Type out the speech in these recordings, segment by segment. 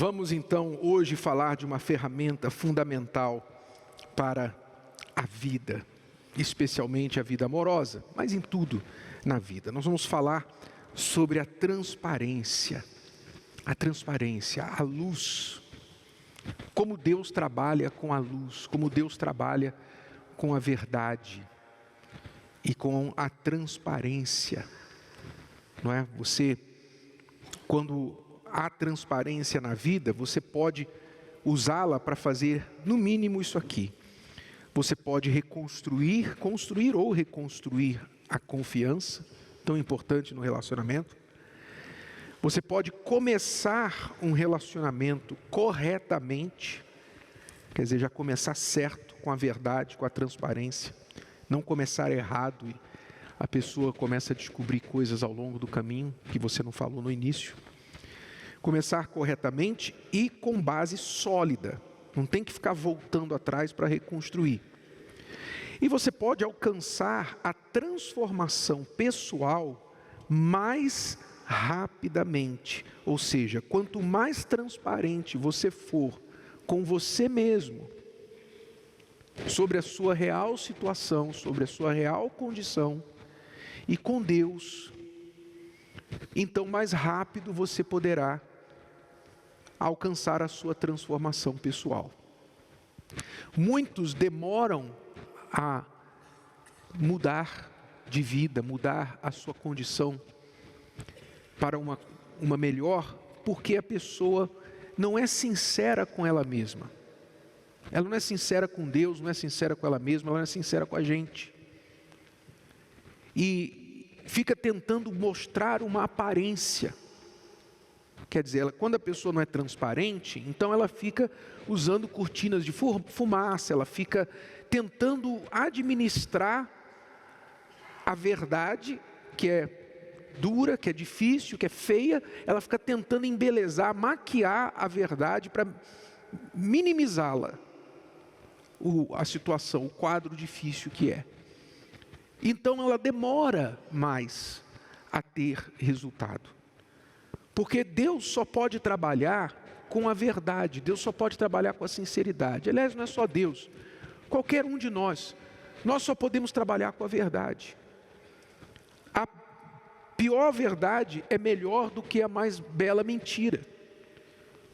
Vamos então hoje falar de uma ferramenta fundamental para a vida, especialmente a vida amorosa, mas em tudo na vida. Nós vamos falar sobre a transparência, a luz, como Deus trabalha com a luz, como Deus trabalha com a verdade e com a transparência, não é? Quando há transparência na vida, você pode usá-la para fazer, no mínimo, isso aqui. Você pode construir ou reconstruir a confiança, tão importante no relacionamento. Você pode começar um relacionamento corretamente, quer dizer, já começar certo, com a verdade, com a transparência. Não começar errado e a pessoa começa a descobrir coisas ao longo do caminho que você não falou no início. Começar corretamente e com base sólida. Não tem que ficar voltando atrás para reconstruir. E você pode alcançar a transformação pessoal mais rapidamente. Ou seja, quanto mais transparente você for com você mesmo, sobre a sua real situação, sobre a sua real condição, e com Deus, então mais rápido você poderá alcançar a sua transformação pessoal. Muitos demoram a mudar de vida, mudar a sua condição para uma melhor, porque a pessoa não é sincera com ela mesma. Ela não é sincera com Deus, não é sincera com ela mesma, ela não é sincera com a gente. E fica tentando mostrar uma aparência. Quer dizer, quando a pessoa não é transparente, então ela fica usando cortinas de fumaça, ela fica tentando administrar a verdade, que é dura, que é difícil, que é feia, ela fica tentando embelezar, maquiar a verdade para minimizá-la, a situação, o quadro difícil que é. Então ela demora mais a ter resultado. Porque Deus só pode trabalhar com a verdade, Deus só pode trabalhar com a sinceridade. Aliás, não é só Deus, qualquer um de nós só podemos trabalhar com a verdade. A pior verdade é melhor do que a mais bela mentira.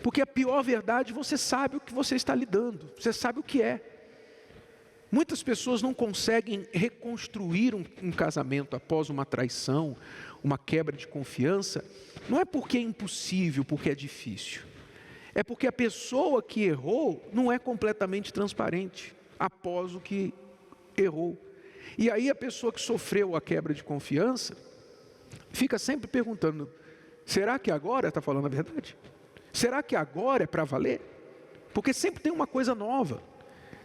Porque a pior verdade, você sabe o que você está lidando, você sabe o que é. Muitas pessoas não conseguem reconstruir um casamento após uma traição, uma quebra de confiança, não é porque é impossível, porque é difícil. É porque a pessoa que errou não é completamente transparente após o que errou. E aí a pessoa que sofreu a quebra de confiança fica sempre perguntando: será que agora está falando a verdade? Será que agora é para valer? Porque sempre tem uma coisa nova.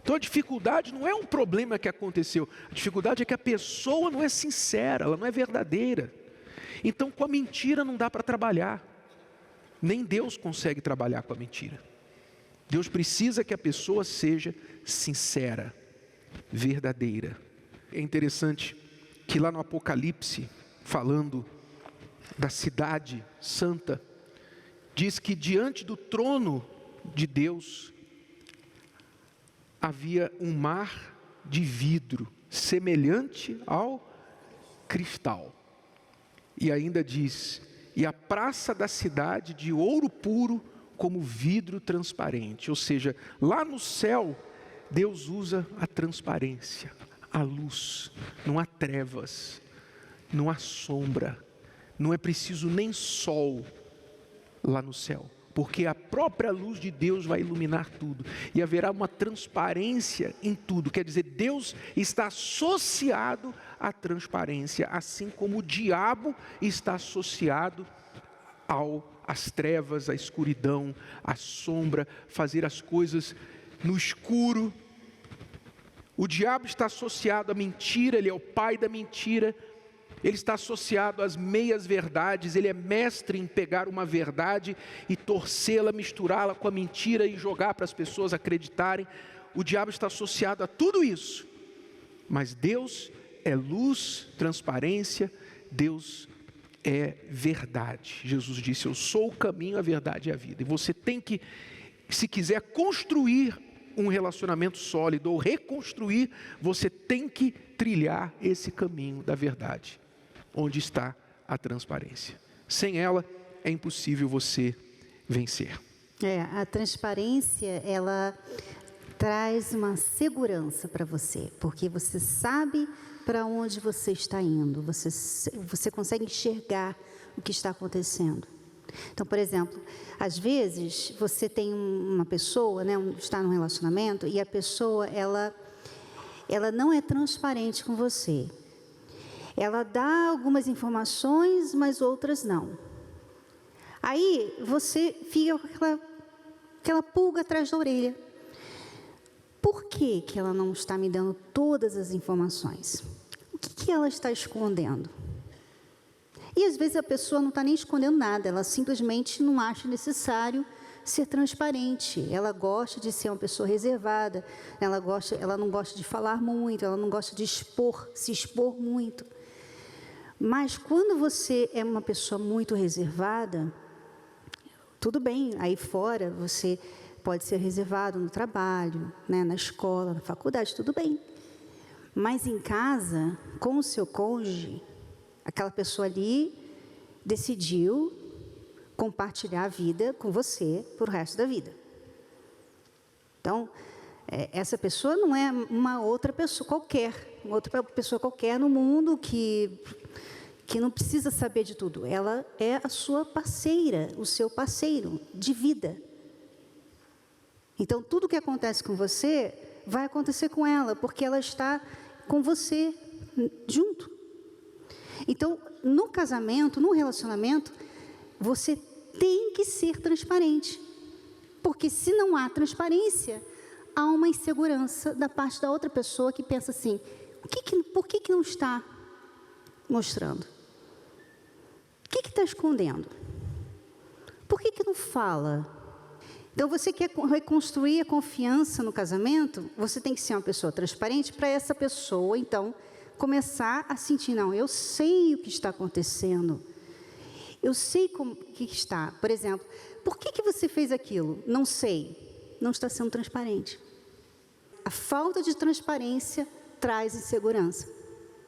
Então a dificuldade não é um problema que aconteceu, a dificuldade é que a pessoa não é sincera, ela não é verdadeira. Então com a mentira não dá para trabalhar, nem Deus consegue trabalhar com a mentira. Deus precisa que a pessoa seja sincera, verdadeira. É interessante que lá no Apocalipse, falando da cidade santa, diz que diante do trono de Deus havia um mar de vidro, semelhante ao cristal. E ainda diz: e a praça da cidade de ouro puro, como vidro transparente. Ou seja, lá no céu, Deus usa a transparência, a luz. Não há trevas, não há sombra, não é preciso nem sol lá no céu. Porque a própria luz de Deus vai iluminar tudo. E haverá uma transparência em tudo. Quer dizer, Deus está associado à transparência. Assim como o diabo está associado às trevas, à escuridão, à sombra. Fazer as coisas no escuro. O diabo está associado à mentira. Ele é o pai da mentira. Ele está associado às meias verdades, ele é mestre em pegar uma verdade e torcê-la, misturá-la com a mentira e jogar para as pessoas acreditarem. O diabo está associado a tudo isso, mas Deus é luz, transparência, Deus é verdade. Jesus disse: eu sou o caminho, a verdade e a vida. E você tem que, se quiser construir um relacionamento sólido ou reconstruir, você tem que trilhar esse caminho da verdade, onde está a transparência. Sem ela, é impossível você vencer. A transparência, ela traz uma segurança para você, porque você sabe para onde você está indo, você consegue enxergar o que está acontecendo. Então, por exemplo, às vezes você tem uma pessoa, né, está num relacionamento e a pessoa ela não é transparente com você. Ela dá algumas informações, mas outras não. Aí você fica com aquela pulga atrás da orelha. Por que ela não está me dando todas as informações? O que ela está escondendo? E às vezes a pessoa não está nem escondendo nada, ela simplesmente não acha necessário ser transparente. Ela gosta de ser uma pessoa reservada, ela não gosta de falar muito, ela não gosta de se expor muito. Mas quando você é uma pessoa muito reservada, tudo bem, aí fora você pode ser reservado no trabalho, né, na escola, na faculdade, tudo bem. Mas em casa, com o seu cônjuge, aquela pessoa ali decidiu compartilhar a vida com você por o resto da vida. Então, essa pessoa não é uma outra pessoa qualquer, no mundo que não precisa saber de tudo. Ela é a sua parceira, o seu parceiro de vida. Então, tudo que acontece com você vai acontecer com ela, porque ela está com você junto. Então, no casamento, no relacionamento, você tem que ser transparente. Porque se não há transparência, há uma insegurança da parte da outra pessoa que pensa assim: por que não está mostrando? O que está escondendo? Por que não fala? Então, você quer reconstruir a confiança no casamento, você tem que ser uma pessoa transparente para essa pessoa, então, começar a sentir: não, eu sei o que está acontecendo. Eu sei como que está. Por exemplo, por que você fez aquilo? Não sei. Não está sendo transparente. A falta de transparência traz insegurança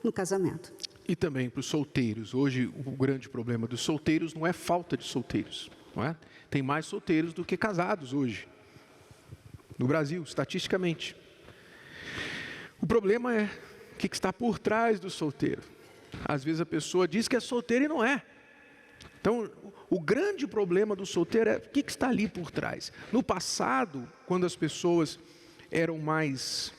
no casamento. E também para os solteiros. Hoje, o grande problema dos solteiros não é falta de solteiros, não é? Tem mais solteiros do que casados hoje, no Brasil, estatisticamente. O problema é o que está por trás do solteiro. Às vezes a pessoa diz que é solteira e não é. Então, o grande problema do solteiro é o que está ali por trás. No passado, quando as pessoas eram mais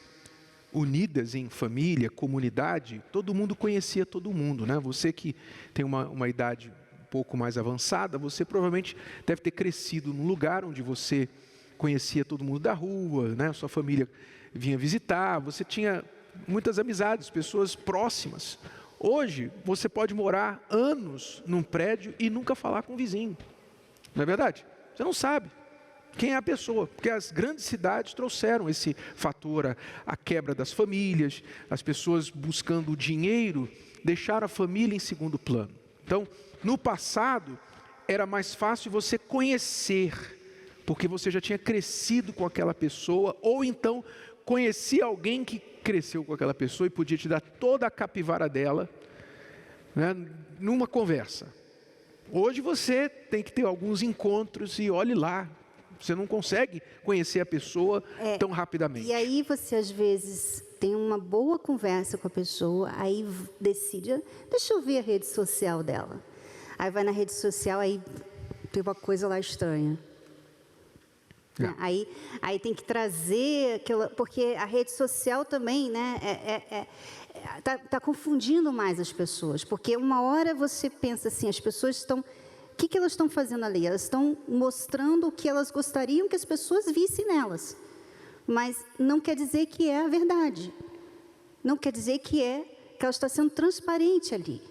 unidas em família, comunidade, todo mundo conhecia todo mundo, né? Você que tem uma idade um pouco mais avançada, você provavelmente deve ter crescido num lugar onde você conhecia todo mundo da rua, né? Sua família vinha visitar, você tinha muitas amizades, pessoas próximas. Hoje, você pode morar anos num prédio e nunca falar com o vizinho. Não é verdade? Você não sabe quem é a pessoa, porque as grandes cidades trouxeram esse fator, a quebra das famílias, as pessoas buscando dinheiro, deixaram a família em segundo plano. Então, no passado, era mais fácil você conhecer, porque você já tinha crescido com aquela pessoa, ou então conhecia alguém que cresceu com aquela pessoa e podia te dar toda a capivara dela, né, numa conversa. Hoje você tem que ter alguns encontros e olhe lá, você não consegue conhecer a pessoa tão rapidamente. E aí você às vezes tem uma boa conversa com a pessoa, aí decide: deixa eu ver a rede social dela. Aí vai na rede social, aí tem uma coisa lá estranha. Aí tem que trazer aquela, porque a rede social também, né, tá confundindo mais as pessoas, porque uma hora você pensa assim, as pessoas estão, o que elas estão fazendo ali? Elas estão mostrando o que elas gostariam que as pessoas vissem nelas, mas não quer dizer que é a verdade, não quer dizer que ela está sendo transparente ali,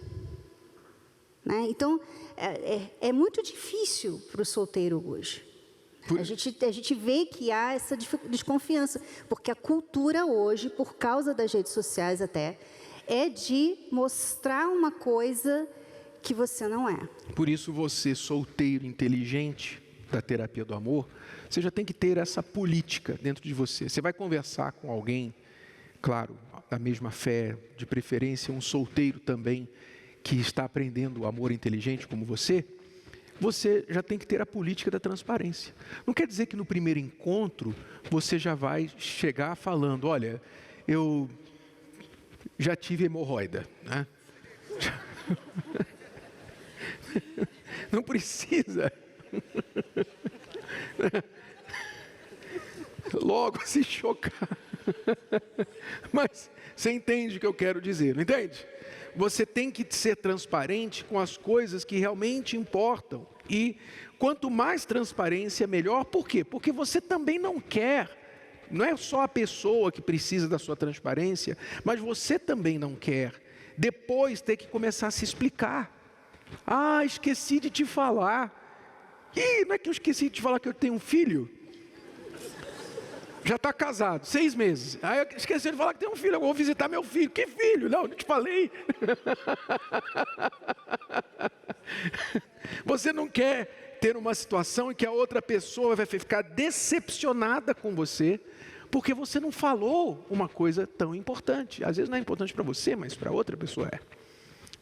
né? Então é muito difícil para o solteiro hoje. A gente vê que há essa desconfiança, porque a cultura hoje, por causa das redes sociais até, é de mostrar uma coisa que você não é. Por isso você, solteiro inteligente da terapia do amor, você já tem que ter essa política dentro de você. Você vai conversar com alguém, claro, da mesma fé, de preferência um solteiro também, que está aprendendo o amor inteligente como você já tem que ter a política da transparência. Não quer dizer que no primeiro encontro você já vai chegar falando, olha, eu já tive hemorroida, né? Não precisa logo se chocar. Mas você entende o que eu quero dizer, não entende? Você tem que ser transparente com as coisas que realmente importam. E quanto mais transparência, melhor. Por quê? Porque você também não quer, não é só a pessoa que precisa da sua transparência, mas você também não quer depois ter que começar a se explicar. Ah, esqueci de te falar. Ih, não é que eu esqueci de te falar que eu tenho um filho? Já está casado, 6 meses. Aí eu esqueci de falar que tem um filho, eu vou visitar meu filho. Que filho? Não te falei. Você não quer ter uma situação em que a outra pessoa vai ficar decepcionada com você, porque você não falou uma coisa tão importante. Às vezes não é importante para você, mas para outra pessoa é.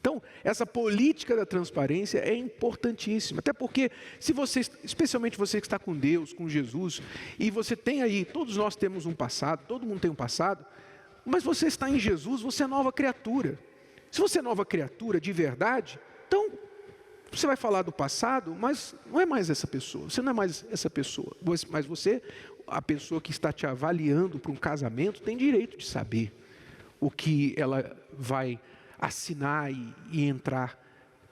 Então, essa política da transparência é importantíssima, até porque se você, especialmente você que está com Deus, com Jesus, e você tem aí, todos nós temos um passado, todo mundo tem um passado, mas você está em Jesus, você é nova criatura. Se você é nova criatura de verdade, então você vai falar do passado, mas não é mais essa pessoa, você não é mais essa pessoa, mas você, a pessoa que está te avaliando para um casamento, tem direito de saber o que ela vai assinar e entrar,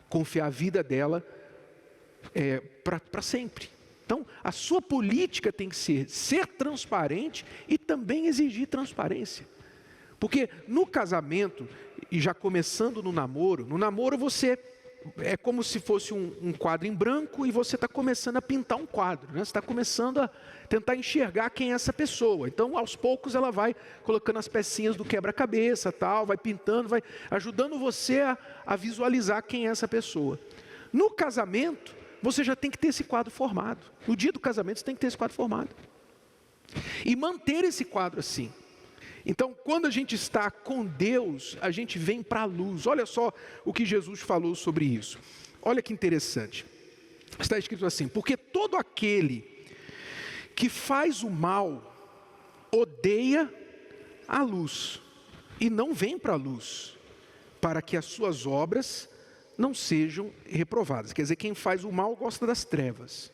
confiar a vida dela para sempre. Então, a sua política tem que ser transparente e também exigir transparência. Porque no casamento, e já começando no namoro você é como se fosse um quadro em branco e você está começando a pintar um quadro, né? Você está começando a tentar enxergar quem é essa pessoa. Então, aos poucos, ela vai colocando as pecinhas do quebra-cabeça, tal, vai pintando, vai ajudando você a visualizar quem é essa pessoa. No casamento, você já tem que ter esse quadro formado. No dia do casamento, você tem que ter esse quadro formado. E manter esse quadro assim. Então, quando a gente está com Deus, a gente vem para a luz. Olha só o que Jesus falou sobre isso. Olha que interessante. Está escrito assim: porque todo aquele que faz o mal odeia a luz e não vem para a luz, para que as suas obras não sejam reprovadas. Quer dizer, quem faz o mal gosta das trevas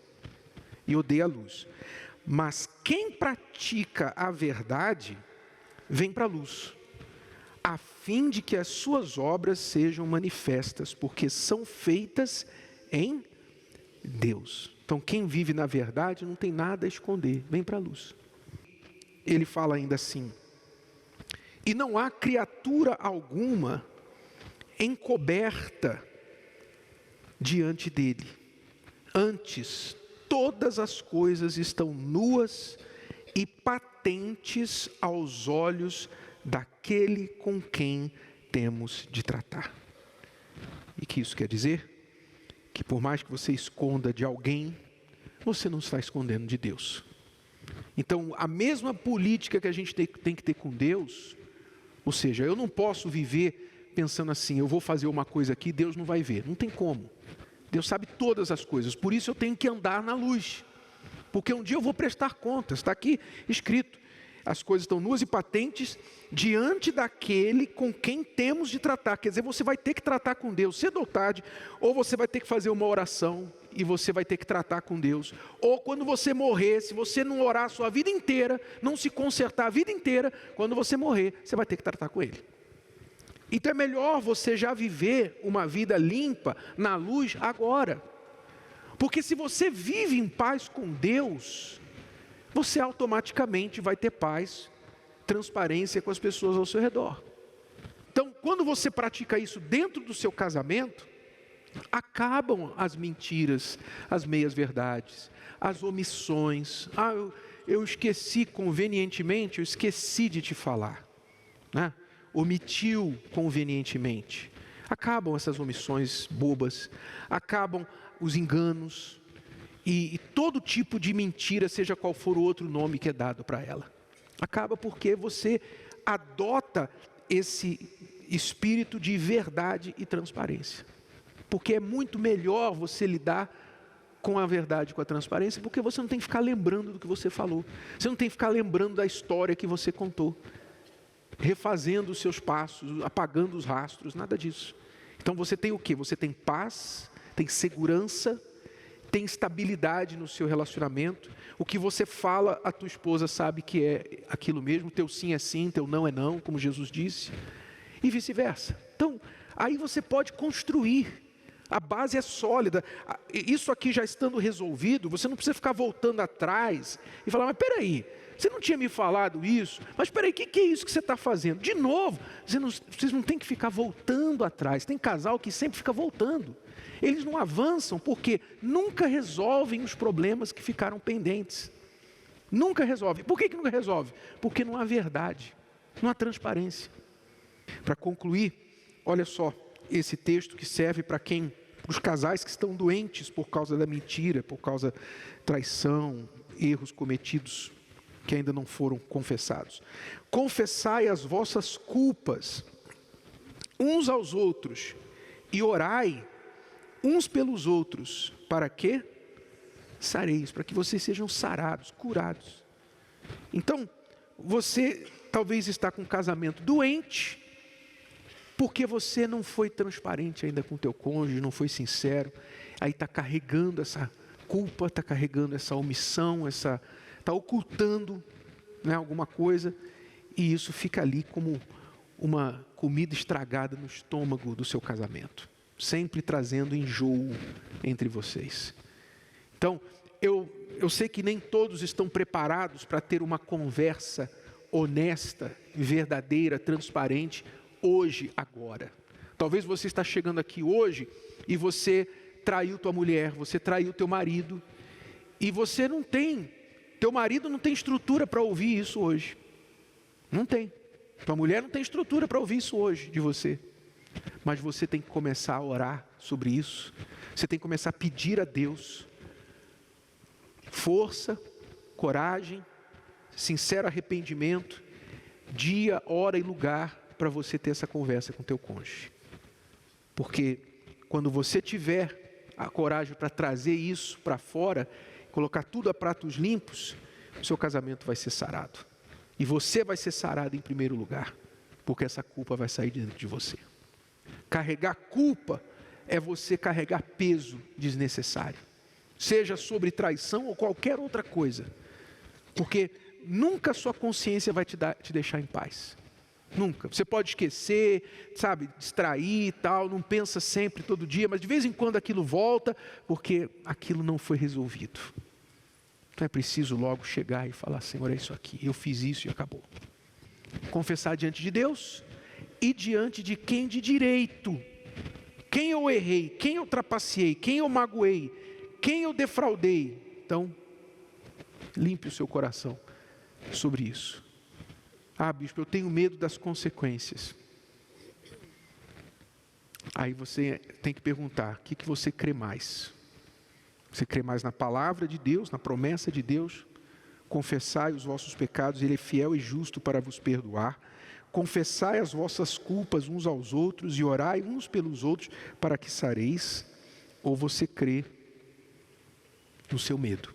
e odeia a luz. Mas quem pratica a verdade vem para a luz, a fim de que as suas obras sejam manifestas, porque são feitas em Deus. Então, quem vive na verdade não tem nada a esconder, vem para a luz. Ele fala ainda assim: e não há criatura alguma encoberta diante dele. Antes, todas as coisas estão nuas e patentes aos olhos daquele com quem temos de tratar. E que isso quer dizer? Que por mais que você esconda de alguém, você não está escondendo de Deus. Então, a mesma política que a gente tem que ter com Deus, ou seja, eu não posso viver pensando assim, eu vou fazer uma coisa aqui, Deus não vai ver. Não tem como. Deus sabe todas as coisas, por isso eu tenho que andar na luz. Porque um dia eu vou prestar contas, está aqui escrito. As coisas estão nuas e patentes diante daquele com quem temos de tratar. Quer dizer, você vai ter que tratar com Deus cedo ou tarde, ou você vai ter que fazer uma oração e você vai ter que tratar com Deus. Ou quando você morrer, se você não orar a sua vida inteira, não se consertar a vida inteira, quando você morrer, você vai ter que tratar com Ele. Então é melhor você já viver uma vida limpa, na luz, agora. Porque se você vive em paz com Deus, você automaticamente vai ter paz, transparência com as pessoas ao seu redor. Então, quando você pratica isso dentro do seu casamento, acabam as mentiras, as meias-verdades, as omissões. Ah, eu esqueci convenientemente, eu esqueci de te falar, né? Omitiu convenientemente. Acabam essas omissões bobas, acabam os enganos e todo tipo de mentira, seja qual for o outro nome que é dado para ela. Acaba porque você adota esse espírito de verdade e transparência. Porque é muito melhor você lidar com a verdade, com a transparência, porque você não tem que ficar lembrando do que você falou. Você não tem que ficar lembrando da história que você contou, refazendo os seus passos, apagando os rastros, nada disso. Então você tem o quê? Você tem paz, tem segurança, tem estabilidade no seu relacionamento. O que você fala, a tua esposa sabe que é aquilo mesmo, teu sim é sim, teu não é não, como Jesus disse, e vice-versa. Então, aí você pode construir. A base é sólida. Isso aqui já estando resolvido, você não precisa ficar voltando atrás e falar, mas peraí, você não tinha me falado isso? Mas peraí, o que é isso que você está fazendo? De novo, vocês não têm que ficar voltando atrás. Tem casal que sempre fica voltando. Eles não avançam porque nunca resolvem os problemas que ficaram pendentes. Nunca resolve. Por que nunca resolve? Porque não há verdade, não há transparência. Para concluir, olha só, esse texto que serve para os casais que estão doentes por causa da mentira, por causa da traição, erros cometidos que ainda não foram confessados. Confessai as vossas culpas uns aos outros e orai uns pelos outros. Para quê? Sareis, para que vocês sejam sarados, curados. Então, você talvez está com um casamento doente, porque você não foi transparente ainda com o teu cônjuge, não foi sincero, aí está carregando essa culpa, está carregando essa omissão, está ocultando, né, alguma coisa, e isso fica ali como uma comida estragada no estômago do seu casamento, sempre trazendo enjoo entre vocês. Então, eu sei que nem todos estão preparados para ter uma conversa honesta, verdadeira, transparente, hoje, agora. Talvez você está chegando aqui hoje e você traiu tua mulher, você traiu teu marido, e você não tem, teu marido não tem estrutura para ouvir isso hoje. Não tem. Tua mulher não tem estrutura para ouvir isso hoje de você. Mas você tem que começar a orar sobre isso. Você tem que começar a pedir a Deus força, coragem, sincero arrependimento, dia, hora e lugar para você ter essa conversa com teu cônjuge. Porque quando você tiver a coragem para trazer isso para fora, colocar tudo a pratos limpos, o seu casamento vai ser sarado. E você vai ser sarado em primeiro lugar, porque essa culpa vai sair de dentro de você. Carregar culpa é você carregar peso desnecessário, seja sobre traição ou qualquer outra coisa, porque nunca a sua consciência vai te deixar em paz. Nunca. Você pode esquecer, sabe, distrair e tal, não pensa sempre, todo dia, mas de vez em quando aquilo volta, porque aquilo não foi resolvido. Então é preciso logo chegar e falar, Senhor, é isso aqui, eu fiz isso e acabou. Confessar diante de Deus e diante de quem de direito. Quem eu errei, quem eu trapaceei, quem eu magoei, quem eu defraudei. Então, limpe o seu coração sobre isso. Ah, bispo, eu tenho medo das consequências. Aí você tem que perguntar, o que você crê mais? Você crê mais na palavra de Deus, na promessa de Deus? Confessai os vossos pecados, Ele é fiel e justo para vos perdoar. Confessai as vossas culpas uns aos outros e orai uns pelos outros para que sareis. Ou você crê no seu medo?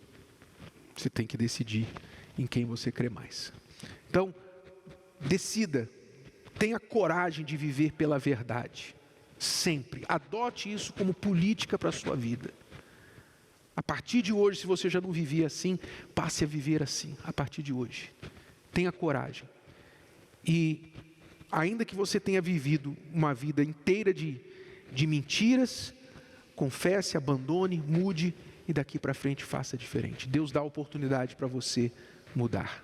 Você tem que decidir em quem você crê mais. Então, decida, tenha coragem de viver pela verdade, sempre. Adote isso como política para a sua vida. A partir de hoje, se você já não vivia assim, passe a viver assim, a partir de hoje. Tenha coragem. E ainda que você tenha vivido uma vida inteira de mentiras, confesse, abandone, mude e daqui para frente faça diferente. Deus dá a oportunidade para você mudar.